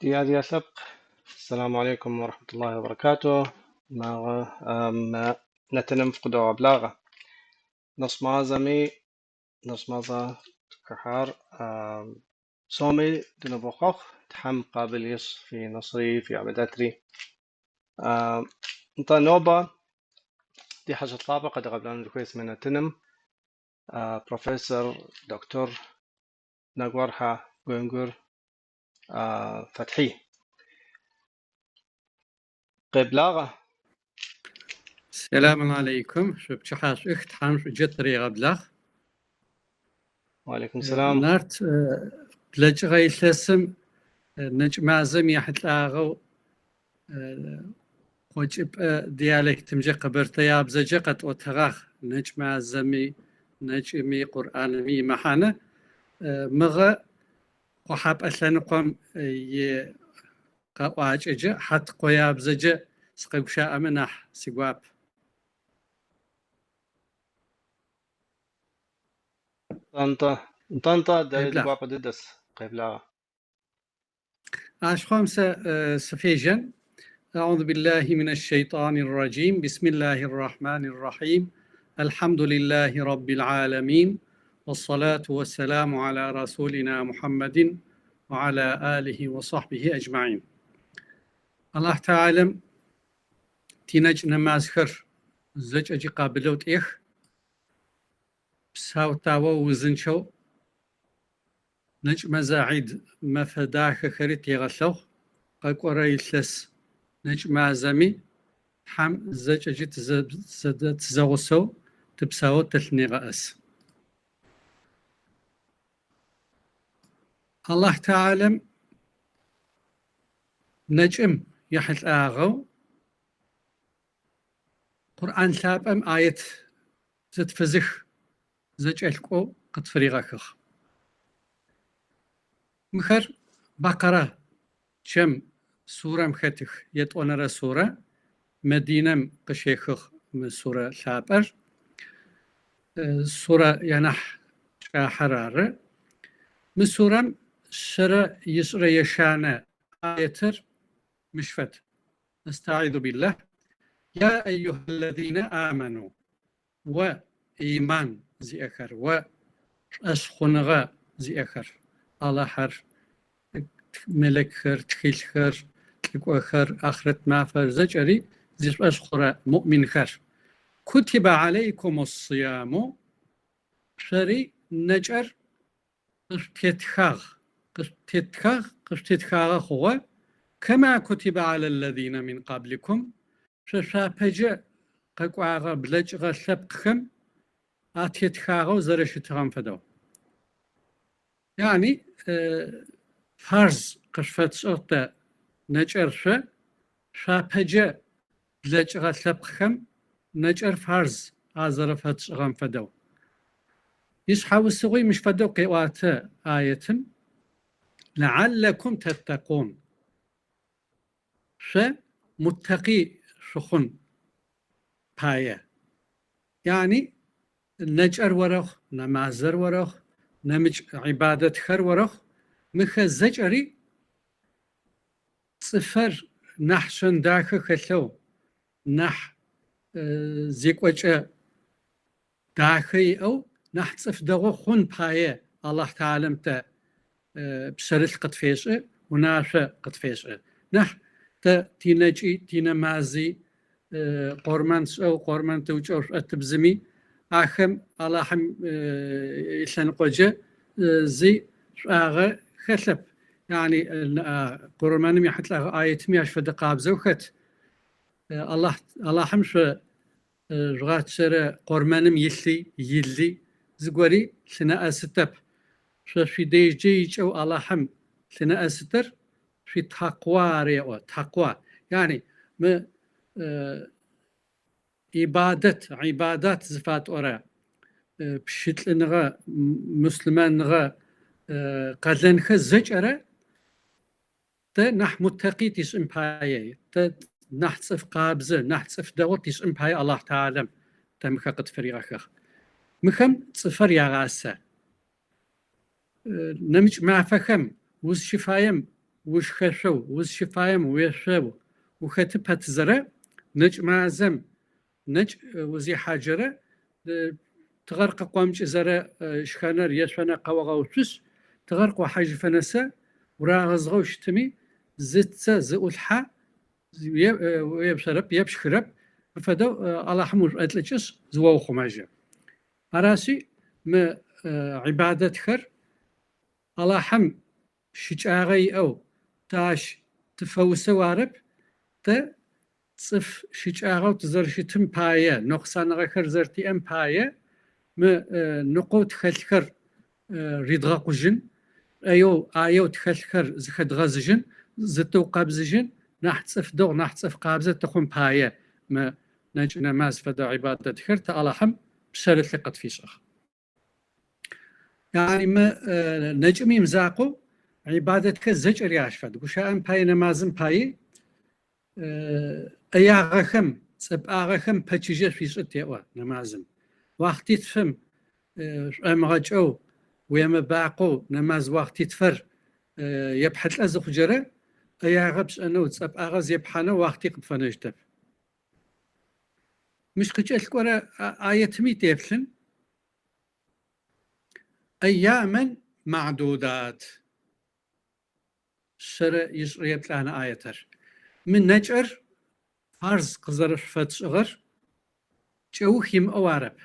ديادي سبق. السلام عليكم ورحمة الله وبركاته. نتنم فقدو بلاغة نص مازمي نص مازا كحار سومي دنبوخوخ تحم قابل يص في نصري في عبداتري انت نوبة دي حاجة طابة قد قبلان الكويس من التنم بروفيسور دكتور ناقورحة قنقر فتحي قبلاغة. السلام عليكم. شوف شحاش اخت حامش جتري غبلغ وعليكم السلام. نارت بلج غي لسم نج معزم يحت لاغو وجب ديالك تمجي قبرتيا بزجقت وتغاخ نج معزمي نجمي قرآن مي محانة مغا وحاب أسلنقم ي قواج اجا حت قويا بزجا سقوشا امنح سيقواب طنطا دايد بابا ددس قبلاغة. خمسة سفيجن. أعوذ بالله من الشيطان الرجيم. بسم الله الرحمن الرحيم. الحمد لله رب العالمين والصلاة والسلام على رسولنا محمد وعلى آله وصحبه أجمعين. الله تعالى تينج نمازخر زج أجي قابلوت بساوتاو وزنشو نج مزاعيد مفداخ خريط يغلو قاقورا يلس نج مازمي حم زج أجي تزغسو تبساو تلني غأس. الله تعالى نجم يحل آغو قرآن ثابم آية تتفزخ زج ألقو قد فريغاكخ مخر بقرة شم سورة مختخ يتونر سورة مدينة قشيخخ من سورة ثابر سورة ينح حرارة من سورة شر يسر يشانة آيتر مشفت. استعيذ بالله. يا أيها الذين آمنوا وإيمان زي أخر وأسخنغ زي أخر الله حر ملك خر تخيل خر تلقوا خر آخرت ما فرزجري زي أسخر مؤمن خر كتب عليكم الصيام شري نجر قرتتخاغ هو كما كتب على الذين من قبلكم ششابجة قاقواغ بلج غسبقكم آتيتخاغو زرشتغم فدو يعني فرض قشفت صوت نجر شابجة بلج غسبقكم نجر فرض آزرفت صغم فدو يسحاو السغي مش فدو قوات آية لعلكم تتقون متقي شخن باية يعني نجر ورخ نمازر ورخ نمج عبادة خر ورخ مخ زجري صفر نحشن داخل خلو نح زيك وجه داخل أو نحصف دغو خون باية الله تعالى متى بشرط قد فيش وناشا قد فيش نح تينجي تينمازي قرمانس أو قرمان توجور التبزمي آخم الله حم إسان قجة زي آغا خسب يعني قرمان يحط له آية مياش في دقاب زوخت الله حمش رغات سر قرمانم يلي زغوري سنا أستب في ديجي أو الله حم سنا أستر في تقوى ريو تقوى يعني ما عبادات زفات أورا بشتل نغا مسلمان نغا قدن خزج أرا نح متقي تسم باي نح تصف قابزة نح تصف دوت تسم باي الله تعالى تمخا قد فريغاخ مخم تصفر يا غاسة نمج ما فخم وز شفايم وش خشو وش شفايم ويشو وختبت زرع نج معزم نج وزي حاجرة تغرق قوامج زرع شخانر يشفنا قوغوتش تغرق وحاج فنسا وراغزغوش تمي زتسا زؤلحة ويبشرب يبشخرب فدو الله حمود أتلتشس زواو خماجة أراسي ما عبادة خر الله حم شجاعي أو تاش تفوسه وارب تا صف شجاعه تزرشتم باية نقصان غير زرتي أم باية ما نقود خلخر ريدغا قجن أيو تخلخر زخد غزجن زتو قابزجن نحتصف دو نحتصف قابزة تخون باية ما نجنا ماز فدا عبادة خر تا الله حم بسالة لقد في صخ يعني ما نجمي مزاقو عبادتك زج رياش فد وشان باي نمازم باي اياغخم صباغخم بچيجه في صتيوا نمازم وقت تفهم امغجو ويما باقو نماز وقت تفر يبحث ازخ جره اياغبس انو صباغز يبحنا وقت قفنجتب مش قجل كره ايت مي تفلن اياما معدودات شر يشريت لنا آيتر من نجر فرض قزر فتشغر جوخيم أوارب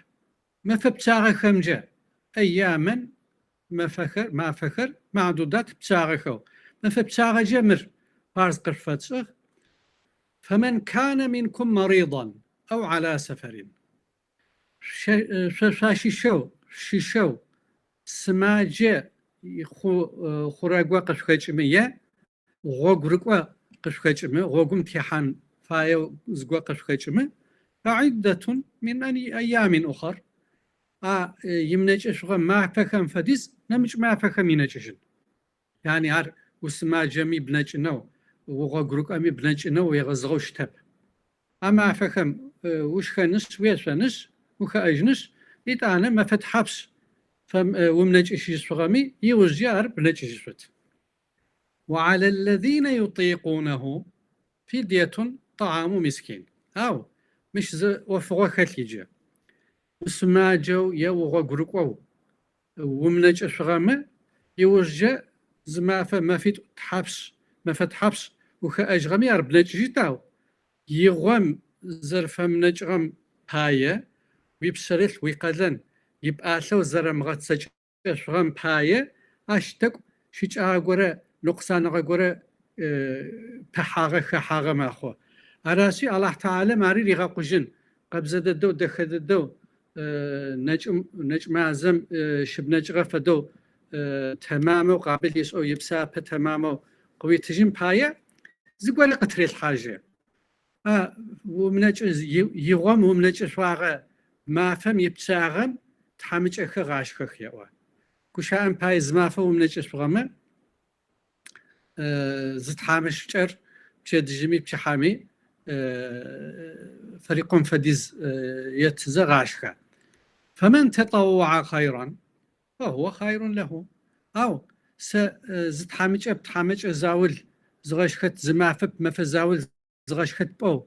ما فبتاغ خمجة أياما ما فخر معدودات بتاغخو ما فبتاغ جمر فرض قرفتشغ فمن كان منكم مريضا أو على سفر شيشو سماجة خراجوا قشخجمية غوغرقوا قشخجمة غوغم تيحان فايو زقوا قشخجمة فعدة من أيام أخر يمنج أشغى ما فخم فديس نمج ما فخم ينجشن يعني عر وسماجمي بنجنو وغوغرق أمي بنجنو ويغزغوش تب أما فخم وش خنش ويشنش وخأجنش يتعنا ما فتحبش ومنج إشيش فغمي يوجيار بنج إشيشت وعلى الذين يطيقونه فدية طعام مسكين أو مش وفغو خليجة وسماجو يوغو غرقو ومنج إشغامي يوجي زمافة ما في تحبش ما فتحبش وخأجغمي يار بنج جيتاو يغم زرفة منج غم باية ويبسريل ويقلن يبقى لو زرم غتسج شغم باية أشتك شيج أغورة نقصان أغورة بحاغة ماخو أراسي الله تعالى ماري ريغا قجن قبزة الدو دخد الدو نجم عزم شب نجغة فدو تمامو قابل يسعو يبسابة تمامو قوي تجن باية زقوة لقتري الحاجة ومنج يغم ومنج شواغة ما فهم يبساغم تحمج أخي غاش خيوا كوشان باي زمافة ومنجش بغمة زد حامش شر بشد جمي بشحامي فريقهم فديز يتزا غاشخة فمن تطوع خيرا فهو خير له أو زد حامج بتحامج زاول زغاشخت زمافة بمفزاول زغاشخت بو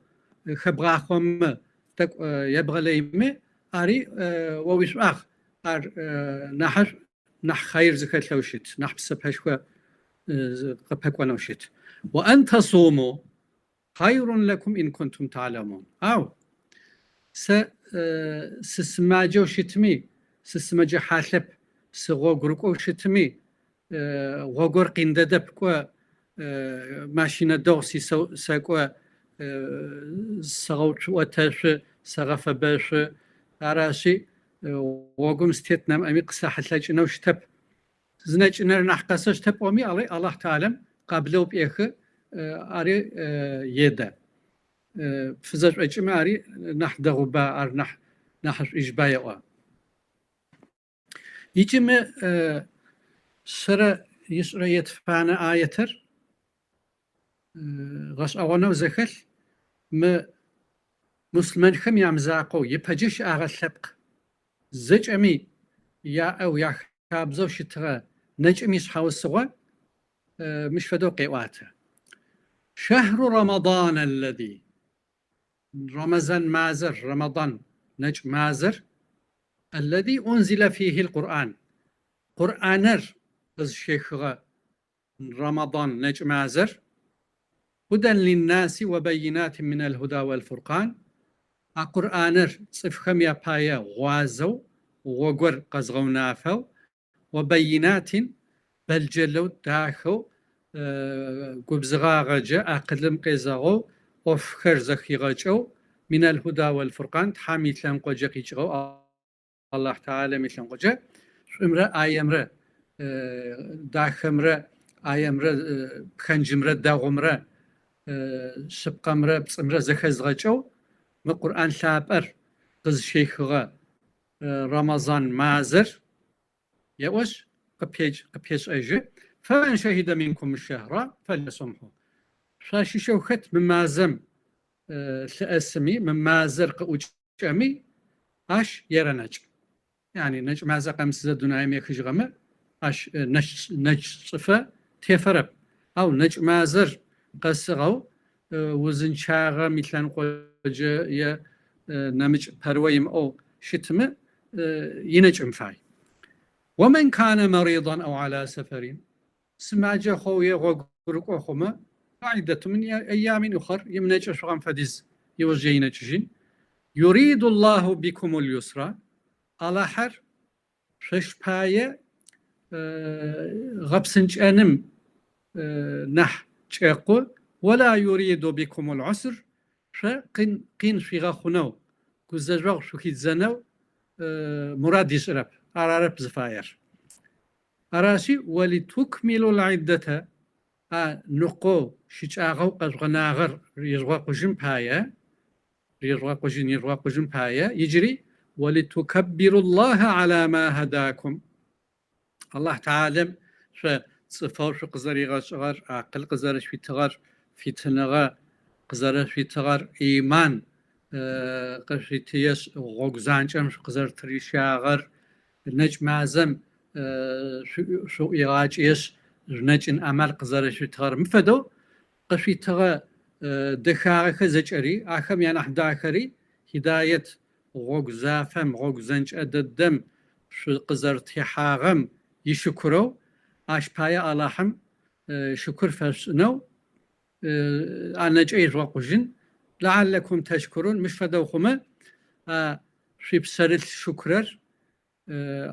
خبغاخهم تك يبغى ليمي أري وويش أخ أر نح خير زكاة لوشت نح بسبهشوا قبهك ونوشت وأن تصوموا خير لكم إن كنتم تعلمون أو سسماجو شتمي سسماجو حاسب سغوغرقو شتمي غوغر قنددب كوا ماشينة دوغسي ساكوا سغوت وتاش سغف باش أراسي وقوم ستيتنام أمي قصة حتلاج نوش تب زناج نر نحقسش تب أمي علي الله تعالى قبلو بيخ أري يدا فزاج أجمع أري نحدغ با أر نحش إجبايا يجمع سر يسر يتفانا آيتر غش أغنو زخل ما مسلمان خم يمزاقو يبجش أغا سبق زج أمي يا أو يا خابزو شتغا نج أمي صحاو السوا مش فدو قيواته شهر رمضان الذي رمضان مازر رمضان نج مازر الذي أنزل فيه القرآن قرآنر از شيخغا رمضان نج مازر هدى للناس وبينات من الهدى والفرقان قرآنر صفخم يا بايا غوازو وغور قزغو نافو وبينات بلجلو داخو قبزغا غجا أقلم قيزغو وفخر زخي غجو من الهدى والفرقان تحامي تلان قجا قيجغو الله تعالى مثلن قجا امرأ آيامرأ داخمرأ آيامرأ بخنجمرأ داغمرأ شبقمرأ بصمرأ زخز غجو ما قرآن ثابر قز شيخغا رمضان مازر يوش قبيج أجي فمن شهد منكم الشهر فليصمه شاشي شوخت من مازم ثأسمي من مازر قوجامي اش يرنج يعني نج مازر قمس زدنا يمي خجغمه اش نج صفة تفرب او نج مازر قصغو وزن شاغا مثلان قوجه يا نمج پرويم او شتمه ينج انفاي ومن كان مريضا أو على سفر سماجة خوية غوغرق أخوما عدة من أيام أخر يمنج أشغام فديز يوجينا تجين يريد الله بكم اليسرى على حر ششباية غبسنج أنم نح تشاقو ولا يريد بكم العسر قين في غاخنو كوزاجوغ شوكيت زنو مراد يشرب أرارب زفاير أراشي ولتكملوا العدة نقو شيشاغو قزغناغر يزواق جنبايا يزواق جنبايا يجري ولتكبروا الله على ما هداكم الله تعالى صفار في قزري غشغر عقل قزرش في تغر في تنغى قزرش في تغر إيمان قشيتيش غوغزانجم قزر تريشاغر نج مازم شو إيراج إيش نج إن أمل قزرش في تغر مفدو قشي تغى دخارك زجري آخم يعني أحداخري هداية غوغزافم غوغزانج أددم شو قزر تحاغم يشكرو آش بايا اللهم شكر فرسنو أنا جايز وقجن لعلكم تشكرون مش فدوخما في بسرة الشكر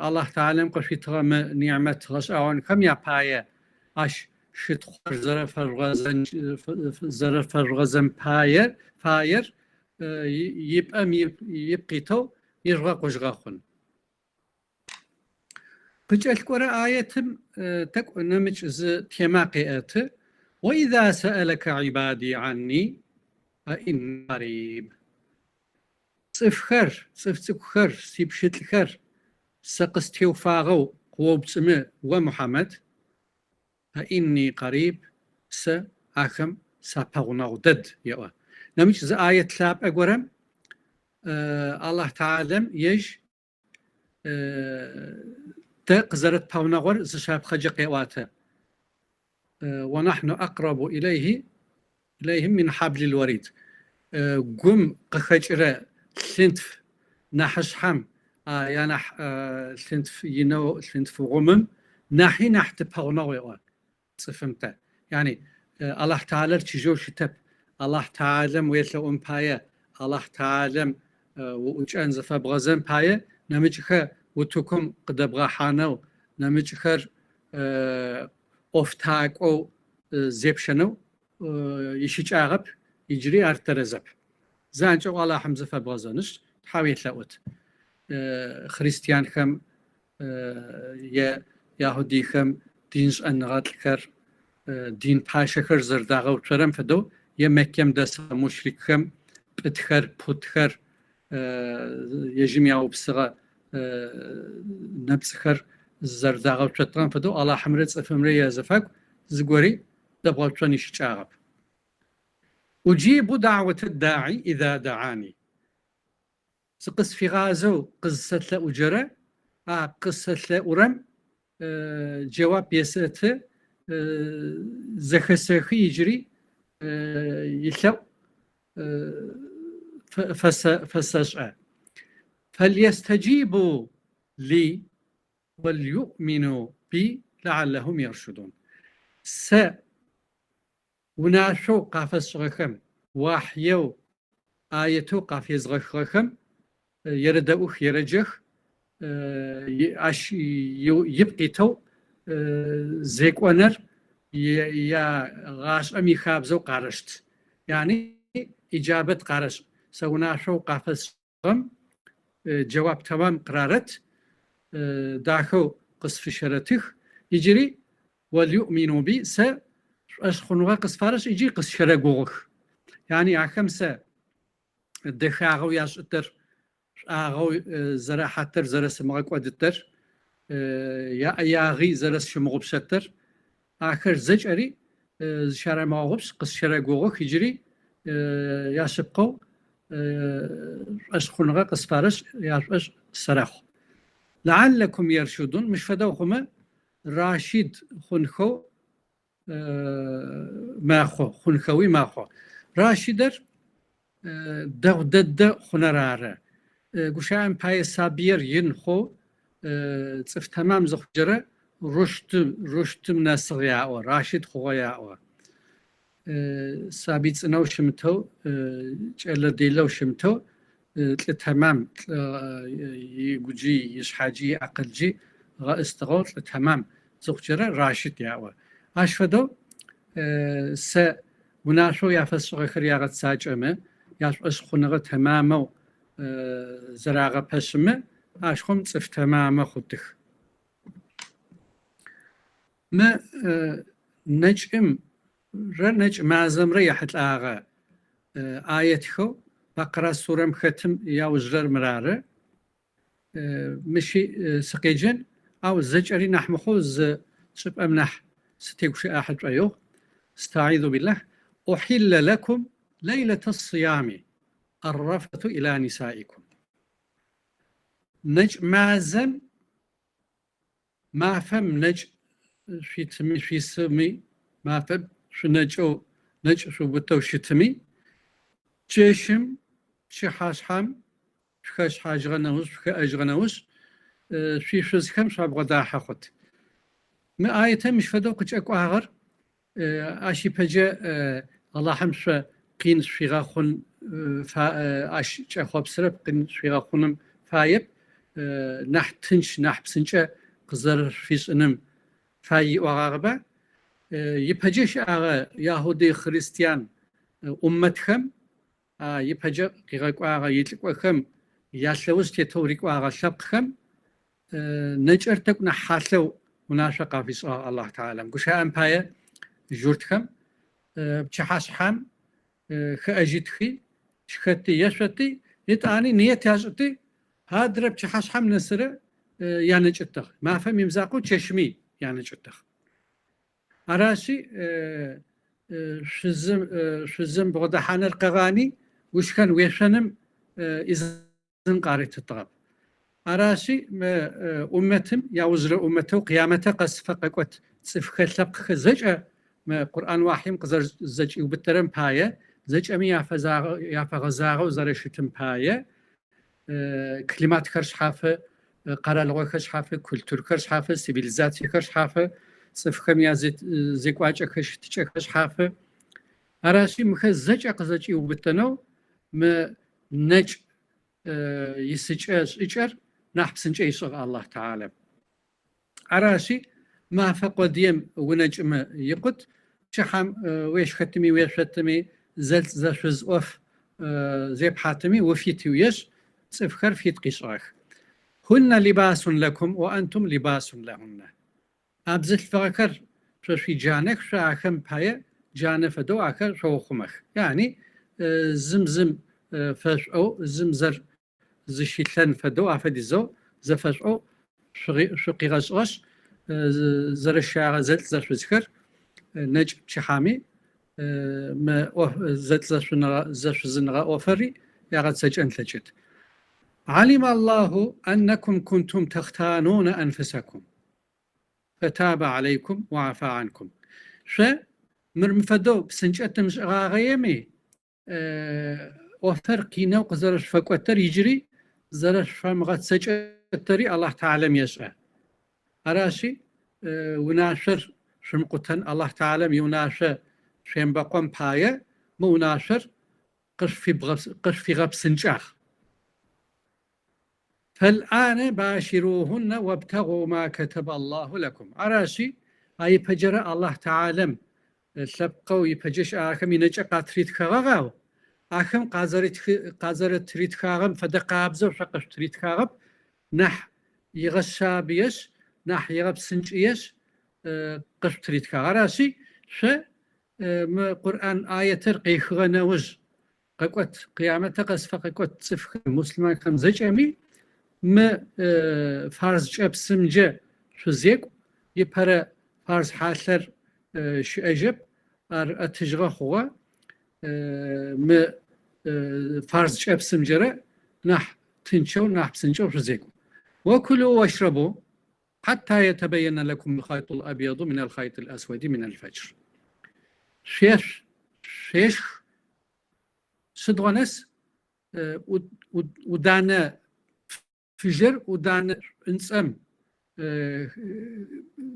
الله تعالى قشي تغم نعمة غسعون كم يا بايا آش شتخور زرف الغزن باير فاير يبقيتو يرغى قجغاخون قجل كورا آياتم تكو نمج تيماقيات وإذا سألك عبادي عني فإن قريب صفخر صفتخر سيبشتخر سقستيو فاغو قوب سمع ومحمد فإني قريب سأخم سابغناو دد يوا نمج آية لاب أقورم الله تعالى يج تقزرت باونغور زشاب خجق قواته ونحن أقرب إليهم من حبل الوريد قم قخجرة سنتف نحش حم ينح سنتف ينو سنتف غمم نحي نحت باونغور صفمته يعني الله تعالى تجو شتب الله تعالى ويتلو بايا الله تعالى وجان زفا بغزن بايا نمجخ وتكم قدبغا حانو نمجخر أفتاق أو زيبشنو يشيج آغب يجري أرترزب زانجو الله حمزة فبغزنش تحاوي تلاوت خريستيان خم يهودي خم دينش أنغات الكر دين باشخر زرداغ وترم فدو يمكيم دس مشرك خم بتخر يجمع وبصغة نبسخر زرداغ وترم فدو الله حمرت أفمري يزفك زغوري دبغتوني شعب أجيب دعوة الداعي إذا دعاني سقس في غازو قصة لأجرة قصة لأرم جواب يسأت زخسخي يجري يلو فسشأ فليستجيبوا لي وليؤمنوا بي لعلهم يرشدون وناشو قافس غخم وحيو آيتو قافيز غخم يردأوخ يرجخ يبقي تو زيك ونر يا غاش أمي خابزو قارشت يعني إجابة قارش سوناشو قافس غم جواب تمام قرارت داخو قصف شرتخ يجري وليؤمنوا بي أشخنوا قص فارش يجي قص شرقوغ يعني أخمسة الدخاغو ياشتر آغو زرا حتر زرا سمغك ودتر يا غي زرا شمغب شتر آخر زجري شارع مغبش قص شرقوغ يجري ياشبقو أشخنوا قص فارش ياش سراخ لعلكم يرشدون مش فدوخما راشد خنخو ماخو خنخوي ماخو راشدر دغدد خنراره گوشان پای سابیر ينخو صف تمام زخجره رشتم نسغيا او راشد خويا او سابيت نو شمتو چل ديلو شمتو تمام يجي يشحاجي عقلجي استغول تمام زخجره راشد يا او اشفدو س مناشو يافسو خرياغت ساجمه ياش خنغه تمامو زراغه پشمه اشخم صف تمامه خودخ ما نجم رنج معظم ريحت اغا آيتخو بقرة سورة ختم يا وزرر مراره مشي سقيجن او زجري نحمخو شب امنح ستيقشي احد ايوه استعيذ بالله أحل لكم ليلة الصيام الرفث إلى نسائكم نج معزم ما فم نج في سمي ما فم شو نج شو بتو شتمي جيشم شحاش حام شخاش حاج غنوش شخاج غنوش في شزكم شاب غدا حخت ما آيته مش فدوق اكو اغر اشي بجا الله حمش قين شفيغا خون اش چخوب سرب قين شفيغا خونم فايب نحتنش نحبسنچ قزر فيش انم فاي وغاغبا يبجش اغا يهودي خريستيان امتخم يبجا قيغاق اغا يتلقوخم يالوس تيتوريق اغا شبخم نجرتك نحالو مناشقه في الله تعالى قشا امبايه جورتخم بچحاش حام خاجتخي شختي يشتي يتاني نيت ياشتي هادرب بچحاش حام نسره يعني چتخ ما فهم يمزاقو چشمي يعني چتخ اراشي شزم بغدا حانر قغاني وشكن ويشنم اذن قاريت الطغب اراشي امتم يا وزر امته قيامته قصفقت صفخ لبخ زجا ما قرآن واحيم قزر زج وبترم باية زج أمي يافغزاغو زرشتم باية كلمات خرش حافة قرالغو خرش حافة كولتور خرش حافة سيفيليزاتي خرش حافة صفخم يا زيكواج خرش حافة أراشي مخ زج أقزج وبتنو ما نج يسجأش إجر نحبسنج إيشغ الله تعالى أراشي ما فقديم ونجم يقط شحم ويش ختمي ويش ختمي زلت زشز اوف زيب حاتمي وفيتي ويش صفخر فيت قشاخ هن لباس لكم وانتم لباس لهن ابزل فكر في جانك شاخم بايه جانه فدو اخر شوخمخ يعني زمزم فشو زمزر زشيلن فدو افديزو زفشو شقي غشغش زرشاغ زلت زشوزخر نج شحامي ما زلت زشوزنغا اوفري يغد سجن لجت علم الله انكم كنتم تختانون انفسكم فتاب عليكم وعفى عنكم. مرمفدو بسنجات مش غاغيمي وفرقي نوق زرش فكوتر يجري زرش فمغات سجتري الله تعالى يشاء أراشي وناشر شمقتن الله تعالى يناشر شيم بقوم باية مناشر قش في غب سنجاخ. فالآن باشروهن وابتغوا ما كتب الله لكم. أراشي أي بجرى الله تعالى سبقوا يبجش آخم ينجا قاتريت خاغاو آخم قازرت تريت خاغم فدقابزو شقش تريت خاغب نح يغشا بيش نح يغب سنجيش قش تريت خاغراشي قرآن آية ترقي خغنوج قوت قيامة قصف قوت صفخ مسلمان خمزج أمي ما فارز جاب سمجة شو زيك يبهر فارز حاثر شو أجب أتجغى هو ما فارز جاب سمجرة نح تنشو نح بسنشو شو زيك وكلوا واشربوا حتى يتبين لكم الخيط الأبيض من الخيط الأسود من الفجر. شيش سدوانس ودانا فجر ودانا انسام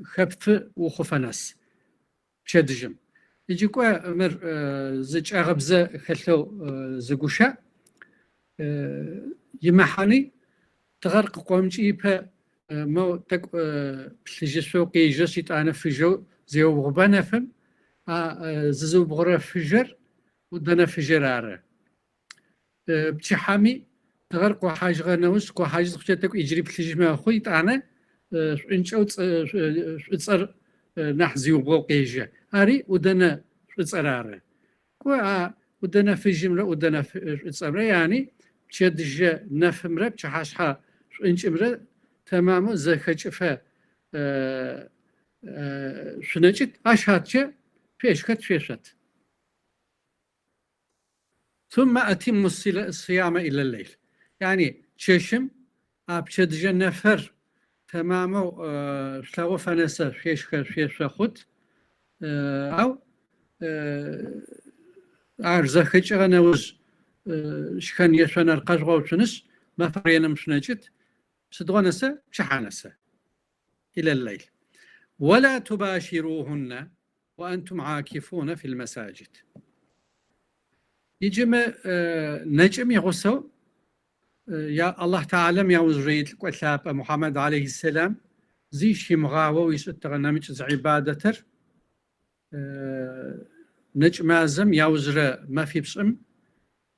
خف وخفناس شدجم يجيكوا امر زج اغبزه خلو زغوشا يمحني تغرق قومجي ب مو تك بلجسو قيجسيت انا فجو زيو غبانا فم ززو بغرف فجر ودنا فجراره بتحامي تغرق حاجه غنوس كو حاجه خشتك يجري بلجش ما خويت انا انشو تصر نحزي وبوقيجه اري ودنا تصراره كو ودنا في جمله ودنا في تصراره يعني تشدج نفمره بتحاشها انشمره تمام زخچفه شنجت اشهاتشه فيشكت فيشت ثم أتم الصيام إلى الليل يعني تششم أبشدج نفر تمامو شلو فنسا فيش خد أو أرزخج غنوز شكان يشان القجغة وشنس ما فرينا مش نجد سدغنسا شحانسا إلى الليل ولا تباشروهن وأنتم عاكفون في المساجد. يجمع نجم يغسو يا الله تعالى يا وزريد الكتاب محمد عليه السلام زي شي مغاوة ويستغنمج عبادتر نجم ازم يا وزر ما في بسم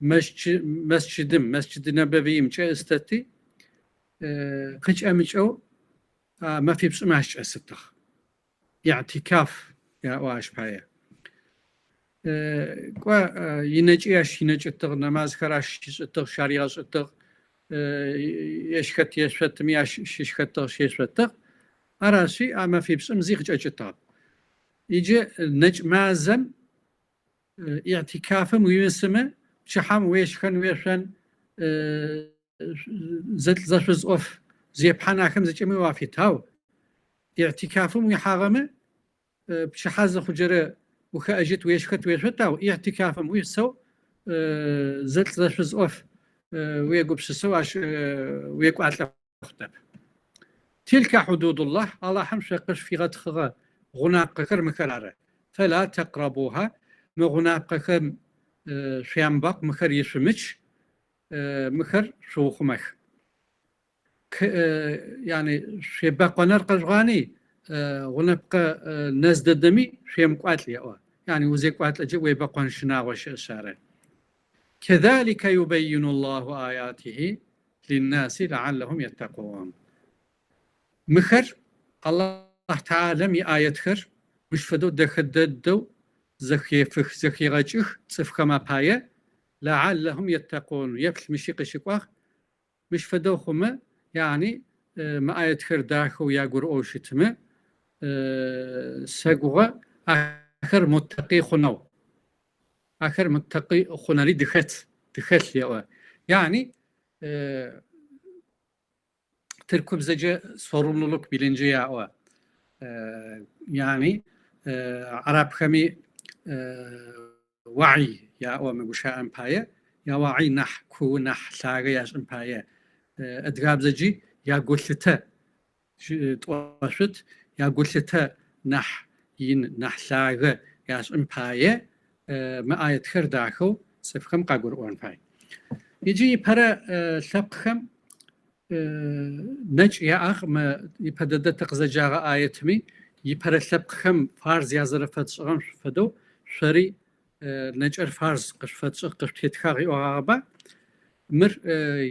مسجد نبوي مشى استتي خج امجو ما في بسم هاش استخ اعتكاف يا واش بايا ينجيش ينجتغ نماز خراش يتغ شريعة يتغ يشكت يشفت مياش يشكتغ يشفتغ أراسي أما في بسم زيخ جتغ يجي نج مازم اعتكافم ويسمه شحام ويشخن ويشن زفز أوف زي بحنا خم زي جمي وافي تاو اعتكافم ويحاغمه بشحاز خجرة وخاجت ويشخت ويشفتاو اعتكافم ويسو زفز أوف ويقوب سواش ويقو أتلا خطب تلك حدود الله الله حمش قش في غد خغا غناق قكر مكرارة فلا تقربوها مغناق قكر شيامباق مكر يشمش مكر شوخ مخ يعني شيباق ونرقش غاني غنبقى نزد الدمي شيم قاتلي يعني وزيك قاتل جي ويبقى شناغوش أشاره كذلك يبين الله آياته للناس لعلهم يتقون مخر الله تعالى مي آيات خر مش فدو دخددو زخيفخ زخيغجخ صفخما باية لعلهم يتقون يفل مشيق شقواخ مش فدو خما يعني ما آيات خر داخو ياقر أوشتما ساقوغا آخر متقي خنو آخر متقي خنالي دخت ليوا يعني تركب زجا sorumluluk bilinci ya يعني عرب خمي وعي يا أو مجوشة أمباية يا وعي نح كو نح ساقياش أمباية أدغاب زجي يا قلتا تواشت يا قلتا نح ين نح ساقا ياش أمباية ما آية خير داخو سفخم قاقر أون باي يجي برا سبخم نج يا أخ ما يبدأ تقزجاغ آيتمي يبرا سبخم فارز يازر فتشغم فدو شري نجر فارز قشفتش قشتيت خاغي وغابا مر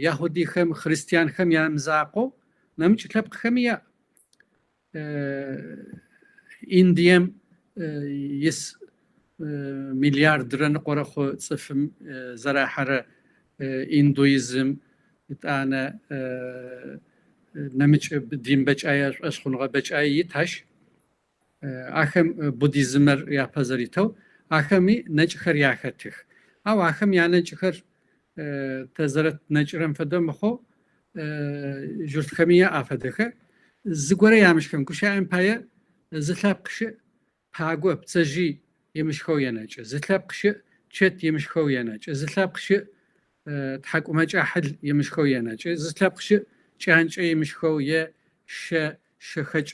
يهودي خم خريستيان خم يا مزاقو نمج تلب خم يا إنديم يس مليار درن قرخو صفم زراحر إندويزم أنا نمج دين بچ آياش أشخون بچ آيي تاش أخم بوديزمر يا بازاريتو أخمي نجخر يا خاتخ أو أخم يعني نجخر تزرت نجرم فدم خو جرت خمية أفدخه زغورة يا مشكم كوشا أمبايا زتلاب قش باغو بتسجي يمشخو يناج زتلاب قش تشت يمشخو يناج زتلاب قش تحكم أحد يمشخو يناج زتلاب قش چانچ يمشخو يه شخج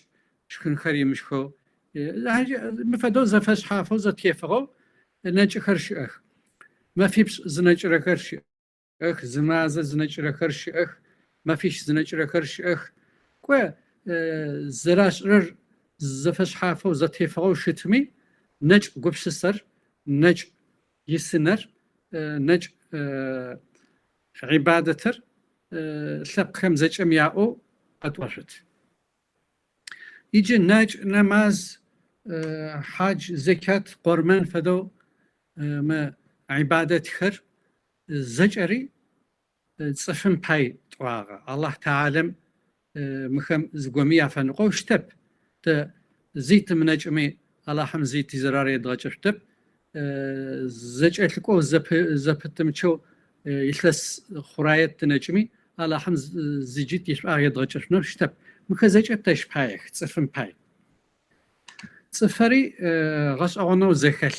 شخنخر يمشخو مفدو زفش حافظ تيفغو نجخر شيخ ما فيش زنجر خرش اخ زمازه زنجر خرش اخ ما فيش زنجر خرش اخ كو زراش رر زفش حافو زتيفغو شتمي نج قبشسر نج يسنر نج عبادتر سب خمزج امياءو قد وشت يجي نج نماز حاج زكاة قرمان فدو ما عبادة خر زجري صفن باي طواغا الله تعالى مخم زقومية فنقو شتب زيت من أجمي الله حم زيت زراري يدغج شتب زجرت لكو زبتمشو يثلث خرايت نجمي الله حم زيجيت يشبع يدغج شنو شتب مخ زجرت تش باي صفن باي صفري غش أغنو زخل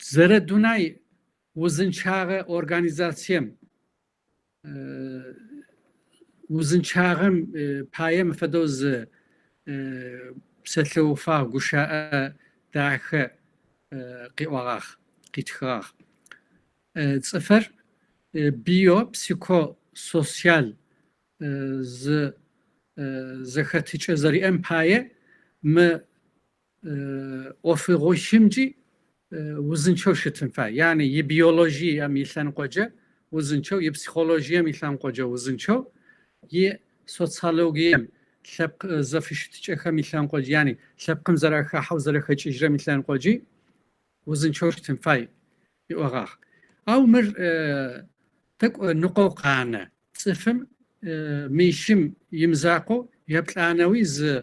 زردونای وزنچاغ organizasyem وزنچاغم پایم فدوز سلوفا گوشاء داخ قیواغ قیتخاغ صفر بیو پسیکو سوسیال زخاتیچ زری ام پایه م اوفیغوشیمجی وزنچو شتنفا يعني يبيولوجيا ميلان قوجا وزنچو يبسيخولوجيا ميلان قوجا وزنچو ي سوسيولوجيا سبق زفشتچخا ميلان قوجا يعني سبقم زراخا حوزرخا اجرا ميلان قوجي وزنچو شتنفا يوغا او مر تك نقوقانا صفم ميشم يمزاقو يبلانوي ز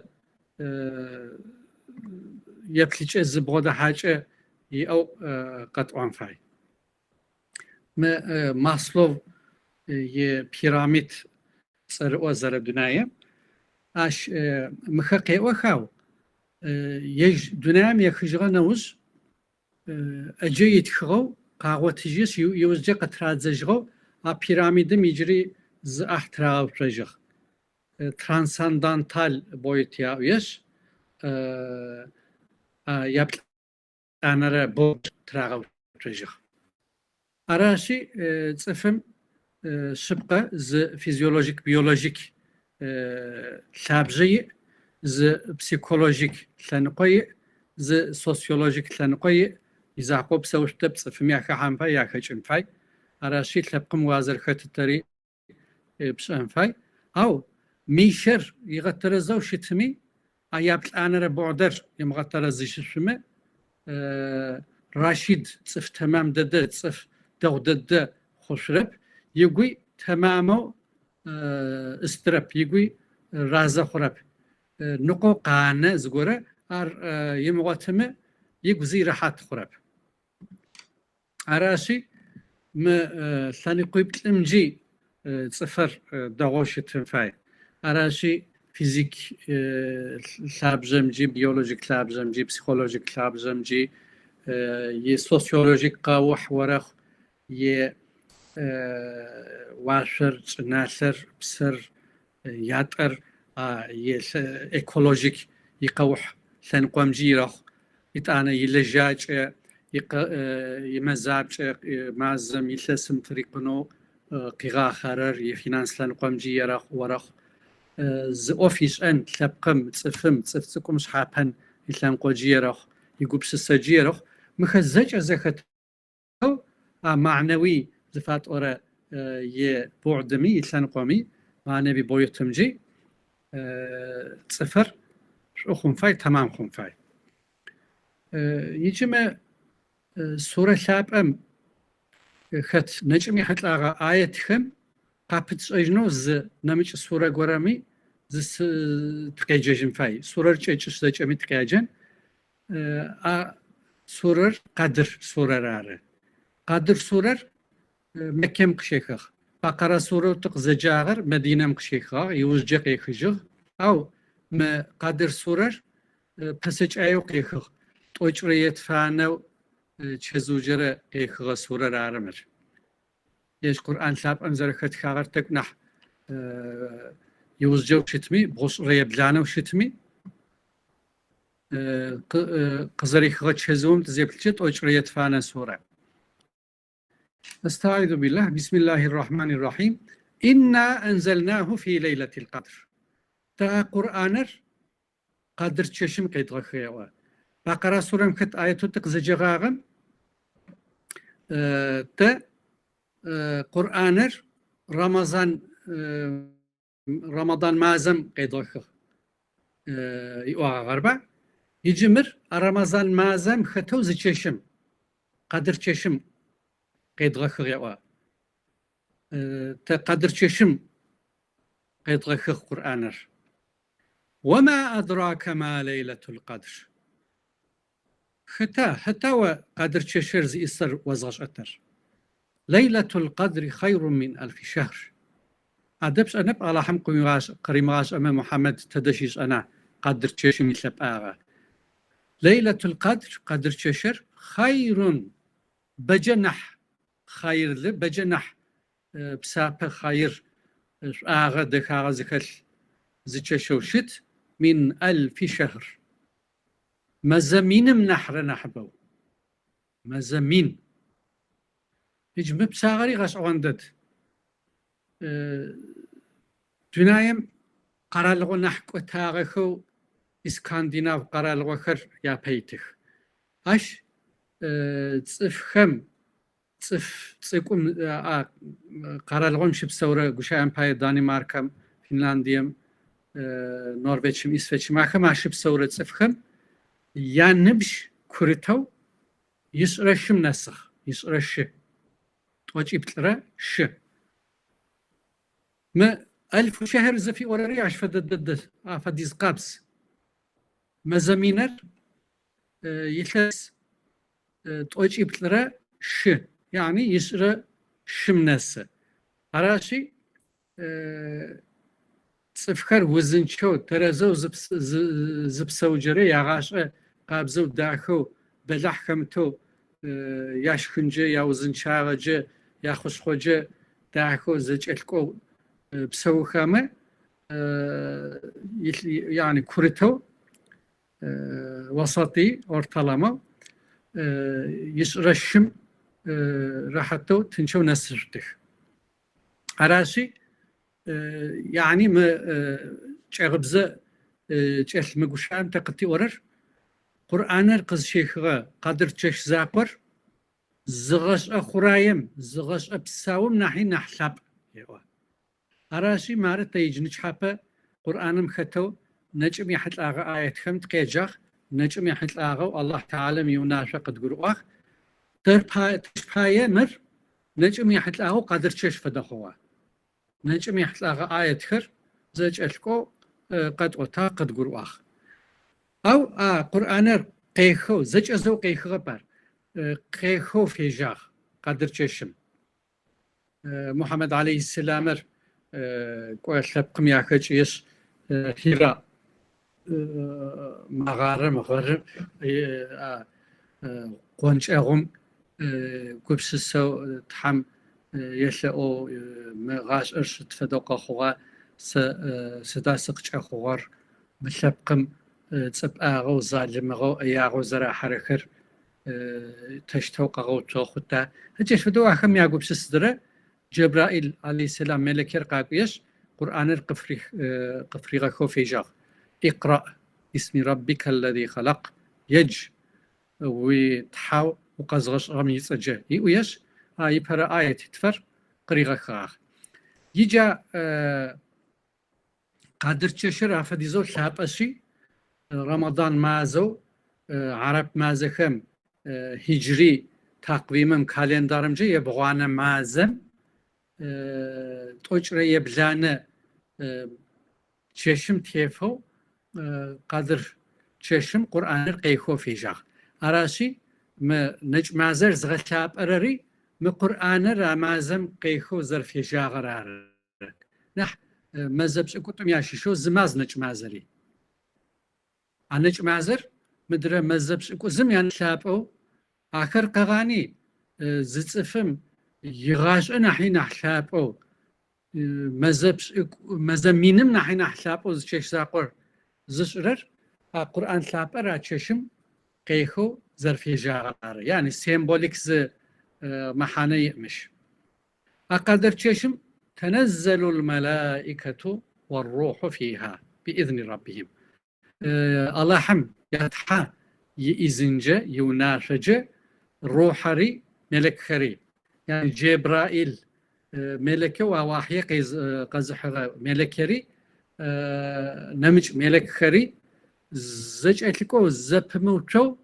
يبليچ زبودا حاجه أو قطعاً فاي ما ماسلو يبيراميد صار وزر دنيا أش مخقي وخاو يج دنيا يخجغ نوز أجي يتخو قاوة تجيس يوزج قطرات زجغو بيراميد ميجري ز احتراو رجغ ترانساندانتال بويتيا ويش يبل أنا ربوت تراغو رجخ أراشي تصفم شبقة ز فيزيولوجيك بيولوجيك سابجي ز بسيكولوجيك لنقوي ز سوسيولوجيك لنقوي إذا قوب سوشت بصفم ياخا حنفاي ياخا جنفاي أراشي تلبقم وازر خط التاري بشنفاي أو ميشر يغترزو شتمي أيابت أنا ربعدر يمغترز شتمي راشد صف تمام دد صف دغدد خشرب يقوي تمامو استرب يقوي رازا خرب نقو قانة زغورة يمغتم يقوزي راحات خرب عراشي ما ثاني قيبت الامجي صفر دغوش تنفاي أراشي فيزيك لابجمجي بيولوجيك لابجمجي بسيكولوجيك لابجمجي ي سوسيولوجيك قاوح ورخ ي واشر ناسر بسر ياتر ي ايكولوجيك يقوح سنقوم جيرخ يتانا يلجاج يمزاج مازم يلسم طريقنو قيغا خرر يفينانس لنقوم جيرخ ورخ ز اوفيس ان تلبقم تصفم تصفتكم شحابن يلان قوجيرخ يقوبس السجيرخ مخزج ازخت معنوي زفات اورا ي بعدمي يلان قومي معنوي بويتمجي صفر خنفاي تمام خنفاي يجمع سورة شابم خت نجمي حتلاغا آية خم قابتش اجنو ز نمج سورة قرامي ز تقيجن فاي سورة چيچش زجمي تقيجن سورة قدر سورة راره قدر سورة مكم قشيخ بقرة سورة تق زجاغر مدينة مقشيخ يوزجق يخجغ أو ما قدر سورة پسج ايو قيخ توجريت فانو چزوجره قيخ سورة رارمر يش قرآن شاب انزر خد خاغر تك نح يوزجو شتمي بغش ريبلانو شتمي قزريخ غد چزوم تزيبلشت توجريت فانا سورة استعيذ بالله بسم الله الرحمن الرحيم إنا أنزلناه في ليلة القدر تا قرآنر قدر چشم قيد غخيوا بقرة سورة مكت آياتو تقزجغاغم تا قرآنر رمضان مازم قيد غخ يواغ غربا يجمر رمضان مازم ختو زچشم قدر چشم قيد غخيوا تا قدر چشم قيد غخ قرآنر وما أدراك ما ليلة القدر حتى وقدر چشر زي إسر وزغش أتر ليلة القدر خير من 1000 شهر أدبش أنب على حم قريمغاش أمام محمد تدشيش أنا قدر چشم يسلب آغا ليلة القدر قدر چشر خير بجنح خير بجنح بسابة خير آغا دخاغا زكال زچشوشت من 1000 شهر مزامين نحر نحبو مزامين يجمع بساغري غاش عواندد دنايم قرالغو نحكو تاغخو اسكانديناف قرالغو خر يا بيتخ اش تصفخم تصيقوم قرالغو شب سورة قشا امباير دانماركم فنلانديم نرويجم إسفيجم أخم أشب سورة صفخم يانبش كورتو يسرشم نسخ يسرش توجيب ترى ش ما 1000 شهر زفي ورري عش فدد فديز قابس ما زمينر يثلث توجيب ترى ش يعني يسر شم نسخ أراشي صفخر وزنشو ترازو زبسو جري يغاشة قابزو داخو بلحكمتو ياش خنجة يا وزنشاغجة يا خشخوجة داخو زجلكو بسو خامة يعني كورتو وسطي ortalama يسرشم راحتو تنشو نسرتخ أراشي يعني ما چغبزه چل مگوشان تقتي ورر قرآنر قز شيخغا قدر چش زاقر زغش اخرايم زغش ابساوم نحي نحلاب يوا اراشي مارت تيجنج حبه قرآنم ختو نجم يحت اغا آيات خمت قيجاخ نجم يحت اغا الله تعالى ميوناشا قد قرؤاخ ترپاية مر نجم يحت اغا قدر چش فدخوا نجم يحتلاغ آية خر زج ألكو قد أتا قد قرؤاخ أو قرآن قيخو زج أزو قيخو بار قيخو في جاخ قدر چشم محمد عليه السلام كوالثبقم ياكجيش هيرا مغرم قونش أغم كبسسو تحم يلأو مغاش أرش تفدوق أخوة سداسق أخوار بثبقم تسبقاغو ظالمغو أياغو زرا حركر تشتوق أغو توختا هجيش فدو أخم ياغو بسسدرة جبرائيل عليه السلام ملكير قاقيش قرآن قفريغ خوفي جاغ اقرأ اسم ربك الذي خلق يج وتحاو وقزغش غمي يسجه يويش يبهر آية تفر قريغ خاغ يجا قادر تششر أفديزو ثاب أشي رمضان مازو عرب مازخم هجري تقويمم كالندارم جي يبغوانا مازم توجر يبلانه تششم تيفو قادر تششم قرآن القيخو في جاغ أراشي ما نج مازر زغتاب أراري ما قرآن رامازم قيخو زر في جاغ رار نح مذهب شكوتم ياشي شو زماز نج مازري نج مازر مدرى مذهب شكو زم يعني شابو آخر قغاني زتصفم يغاش أنا حين أحشابو مذهب مينم نحين أحشابو زشيش ساقر زشرر قرآن شابر راتششم قيخو زرفي جاغر يعني سيمبوليك ز محاني مش أقدر تششم تنزل الملائكة والروح فيها بإذن ربهم الله حم يتحى يإذنجة يناشجة روحري ملك خري يعني جبرائيل ملكه وواحي قزح ملكري نمج ملك خري زج أتلكو زب موتو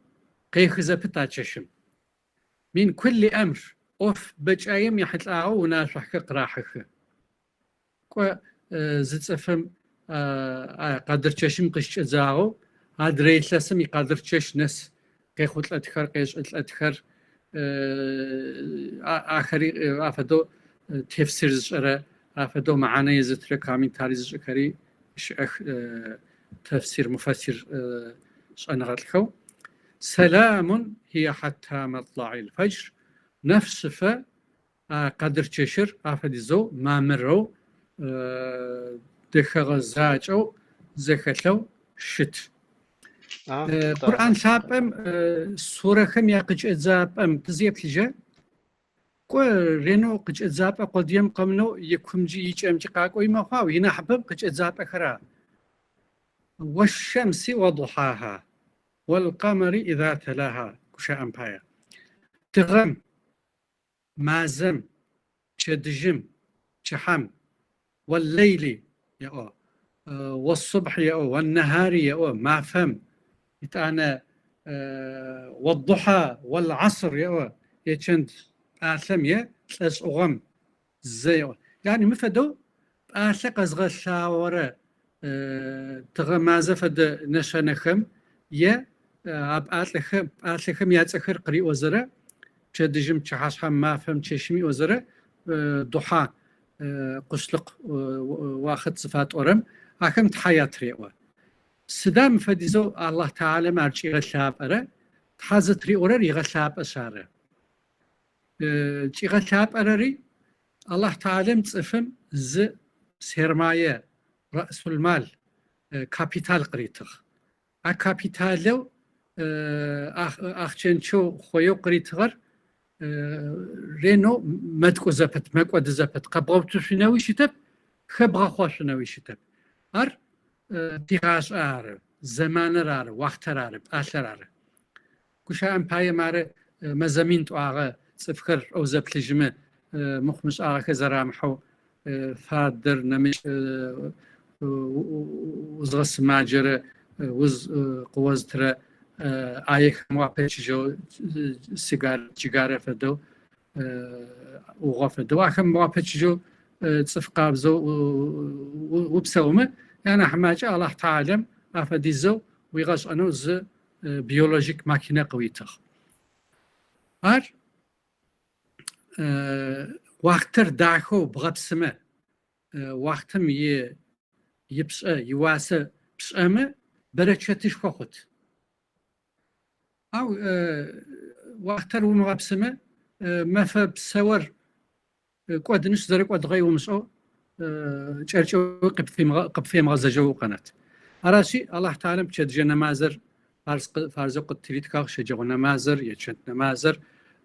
قيخ زب تاتششم من كل أمر أوف بجايم يحتلاعو وناشحك قراحك كو زتصفم قادر تششم قش زاغو هادري لسم يقادر تشش نس قيخوت الأدخر قيش الأدخر آخري أفدو تفسير زشرة أفدو معاني زترة كامين تاري زشكري شأخ تفسير مفسر شأنغتلكو سلام هي حتى مطلع الفجر نفس قدر تششر أفدزو ما مرو دخل زاجو زخلو شت قرآن شابم سورة خم يقج أزابم تزيب لجا كو رينو قج أزاب قديم قمنو يكم جي يجم جقاقو يمخاو ينحبب قج أزاب أخرى والشمس وضحاها والقمر إذا تلاها كشا أمبايا تغم مازم تشدجم تحم والليل يا والصبح يا والنهار يا ما فهم يتانا والضحى والعصر يا يشند آثم يا تلس أغم زي يعني مفدو آثق أزغى شاورة تغمازة فد نشانخم يا آثلخم ياتسخر قري وزرة تشدجم تحاشها ما فهم تششمي وزرة ضحى قشلق واخد صفات أورم أكم تحياة ريوة سدام فديزو الله تعالى مارشي غشاب أرى تحازت ري أورر يغشاب أشارة غشاب أرري الله تعالى متصفم ز سرماية رأس المال كابيتال قريتخ كابيتالو أخشنشو خويو قريتغر رينو مدكو زبط مكود زبط قبغوتو شنوي شتب خبغا خوش شنوي شتب أر تيغاش آر زمان رار وقت رار آشر رار كوشا أمبايا مار مزامين تو آغا صفخر أو زبط لجمع مخمش آغا كزرامحو فادر نمش وزغس ماجر وز قوز ترى آيك موابتش جو سيجارة فدو وغفدو أخم موابتش جو تصفقاب زو وبسومه يعني حماجة الله تعالى أفديزو ويغاش أنو ز بيولوجيك ماكينة قويتخ وقتر داخو بغبسمه وقتم يبسأ يواسى بسأمة بركتش فقط أو وقتر ومغابسمة ما فبسور قد نشدر قد غيو مسؤول تشارجو قب في مغزجو قناة أراسي الله تعالى بشد جنا مازر فارز قد تريد كاغش جو نمازر يشد نمازر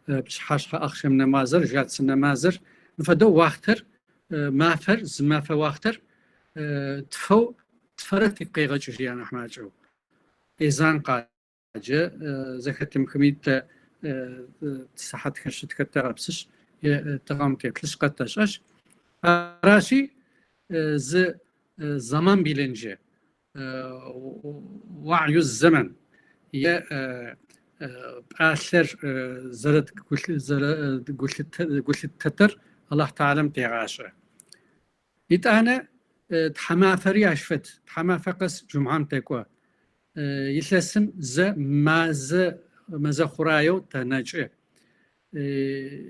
بشحاش أخشم نمازر جاتس نمازر فدو وقتر مافر زمافة وقتر تفو تفرت قيغة جيان أحمد جو إذن قاجة زكتم كميت صحت كشت كتغبسش تقام تيتلش قتاش راشي زمان بيلنجة وعي الزمن يا آخر زرد قلت تتر الله تعالى متعاشة يتأنا تحما فري أشفت تحما فقس جمعان تكوا يتلسم ماز خرايو تناجع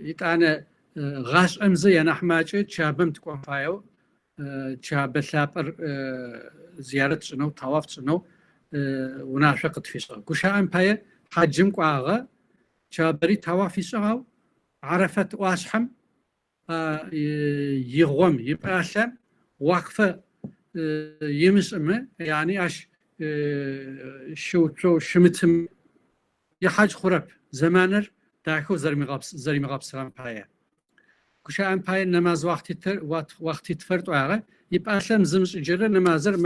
يتأنا غاش أمزي أنا حماجة شابم تكون فايو شاب ثابر زيارة شنو طواف شنو ونافقت في شغل كوشا أمبايا حجم قاغا شابري طواف في شغل عرفت واشحم يغوم يبقى وقفة يمسمه يعني أش شو شمتم يحاج خرب زمانر داخو زري مغابس أمبايا كوشا أمبايا نماز وقتي تفرد وعغا يبقى زمش جرى نمازر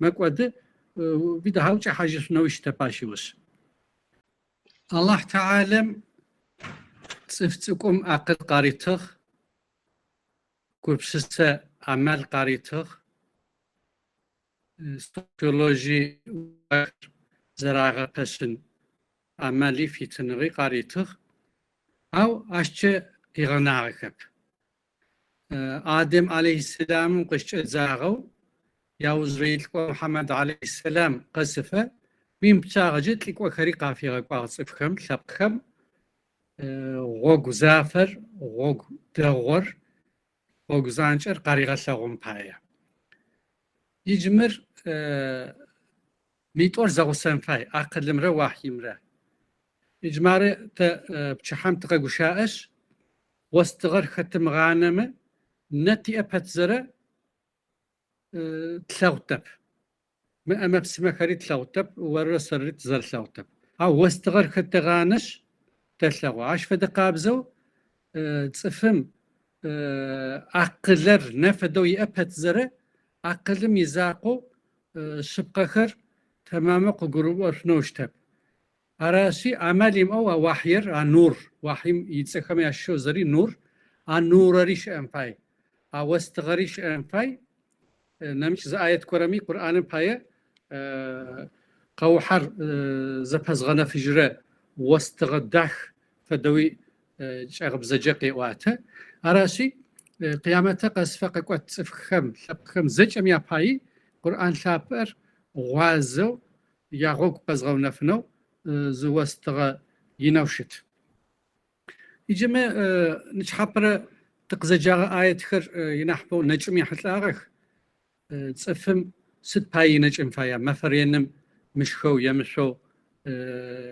مكود بده هاوش حاجة نوش تباشي وش الله تعالى تفتكم عقل قاريتخ كوربسسة عمل قاريتخ سوسيولوجي زراعة بسن عملي في تنغي قاريتخ أو أشتى إغناعكب آدم عليه السلام قشت زاغو ياوزريل محمد عليه السلام قصفة بيم بتاغجت لك وكري قافية قاصفكم لبكم غوغ زافر غوغ دغور غوغ زانشر قاريغة لغم بايا يجمر ميتور زغسان فاي أقل مرة واحي مرة يجمار بشحام تقاقو شاش واستغر ختم غانمة نتي أبتزرة تلاوتب ما أما بسمة خريط تلاوتب ورسرت زر تلاوتب أو واستغر ختم غانش تلاو عاش فدقابزو تصفم أقلر نفدو يأبتزرة أقلم يزاقو شبقخر تماما قروب ورنوشتب أراسي عمليم أو وحير النور وحيم يتسخم يشو زري نور النور ريش أمباي أو استغريش أمباي نمش زآية كرامي قرآن أمباي قوحر زبز غنا فجرة واستغدخ فدوي شغب زجاقي واتا أراسي قيامتا قصفق قوات سفخم زج أم ياباي قرآن شابر غازو ياغوك بزغو نفنو زواستغ ينوشت يجمع نشحبر تقزجاغ آية خر ينحبو نجم يحتلاغخ تصفم ست باي نجم فايا مفرينم مشخو يمشو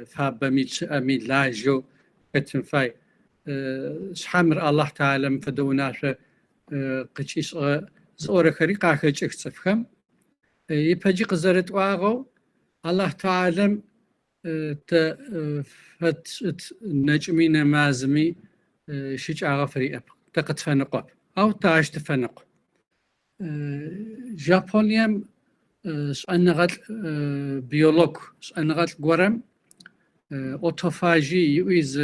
فابا أمي لاجو كتن فاي شحمر الله تعالى مفدوناش قشيش زورة خريقا خجيك تصفخم يبهجي قزرت واغو الله تعالى فت نجمين مازمي شيج عغفري أب تقت فنقب أو تاش تفنق جابونيام سأنغال بيولوج سأنغال قرم أوتوفاجي يويز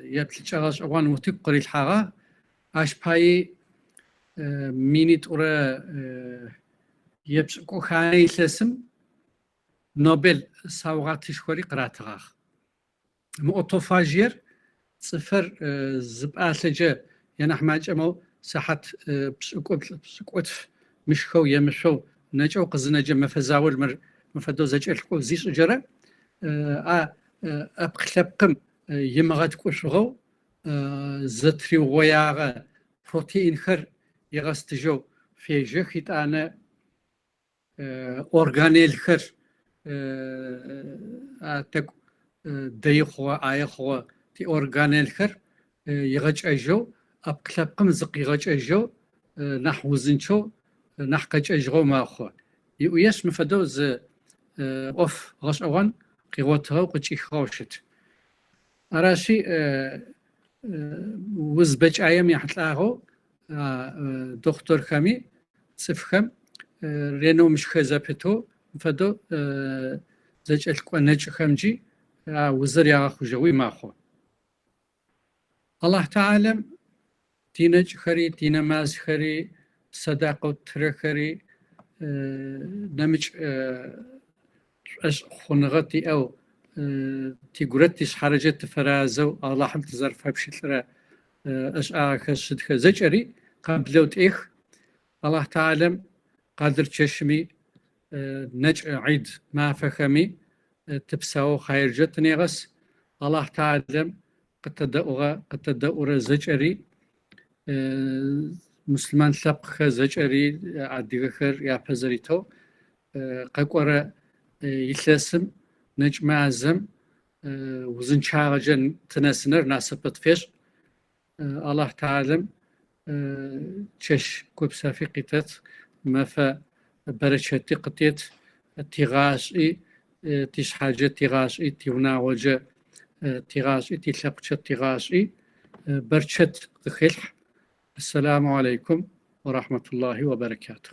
يبتلش أغاش أوان وتقري الحاغة أش باي مينيت أورا يبسكو خاني لسم نوبل ساوغاتش خوري قراتغاخ مؤتوفاجير صفر زبقى سجا ينحماج أمو ساحت بسكوت مشخو يمشو نجو قزنجا مفزاول مفدو زج الكو زيس جرا أبخلبقم يمغات كوشغو زتري وياغا بروتين خر يغستجو في جخيت أنا أورجانيل خر أتك ديخوا آيخوا تي أورجانيل خر يغج أجو أبكلاب قمزق يغج أجو نحو زنشو نحقج أجغو ماخوا يؤيس مفدوز أوف غش أوان قيوتها وقج إخوشت أراشي وزبج أيام يحتلاغو دكتور خمي صفخم رينو مش خزابتو فدو زج الكونج خمجي وزر يا خوجوي ماخو الله تعالى تينج خري تينماز خري صداقة ترخري نمج اش خنغتي او تيغرتيش حرجت فرازو الله حمد زرفه بشترا اش اخشد خزجري قبلوت اخ الله تعالى قادر تشمي نج عيد ما فخمي تبساو خير جتني غس الله تعالى قد تدأور زجري مسلمان سبخ زجري عدي خير يا فزريتو قاقورا يسلسم نج معزم وزن شاغجن تنسنر ناسبت فيش الله تعالى تشش كوبسا في قتت ما فا برشتي قتيت تيغاشي تيش حاجة تيغاشي تيونا وجه تيغاشي تيشبشت تيغاشي برشت خلح. السلام عليكم ورحمة الله وبركاته.